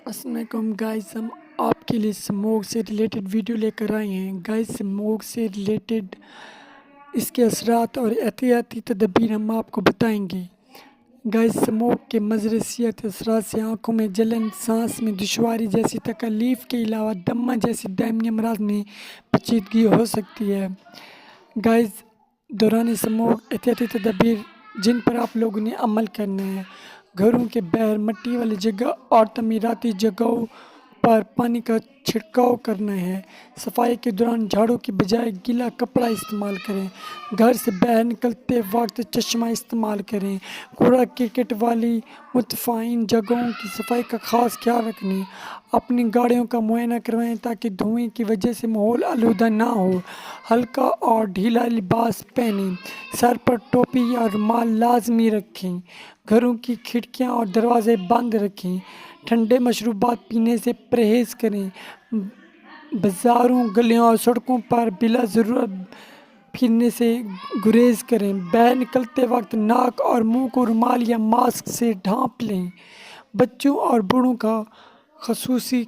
السلام علیکم گائز، ہم آپ کے لیے اسموک سے ریلیٹڈ ویڈیو لے کر آئے ہیں۔ گائز اسموک سے ریلیٹڈ اس کے اثرات اور احتیاطی تدابیر ہم آپ کو بتائیں گے۔ گائز اسموک کے مضر صحت اثرات سے آنکھوں میں جلن، سانس میں دشواری جیسی تکالیف کے علاوہ دمہ جیسی دائمی امراض میں پیچیدگی ہو سکتی ہے۔ گائز دوران اسموک احتیاطی تدابیر جن پر آپ لوگوں نے عمل کرنا ہے: گھروں کے باہر مٹی والی جگہ اور تعمیراتی جگہوں پر پانی کا چھڑکاؤ کرنا ہے۔ صفائی کے دوران جھاڑو کی بجائے گیلا کپڑا استعمال کریں۔ گھر سے باہر نکلتے وقت چشمہ استعمال کریں۔ کوڑا کرکٹ والی متفقین جگہوں کی صفائی کا خاص خیال رکھیں۔ اپنی گاڑیوں کا معائنہ کروائیں تاکہ دھوئیں کی وجہ سے ماحول آلودہ نہ ہو۔ ہلکا اور ڈھیلا لباس پہنیں۔ سر پر ٹوپی یا رومال لازمی رکھیں۔ گھروں کی کھڑکیاں اور دروازے بند رکھیں۔ ٹھنڈے مشروبات پینے سے پرہیز کریں۔ بازاروں، گلیوں اور سڑکوں پر بلا ضرورت پھرنے سے گریز کریں۔ باہر نکلتے وقت ناک اور منہ کو رومال یا ماسک سے ڈھانپ لیں۔ بچوں اور بوڑھوں کا خصوصی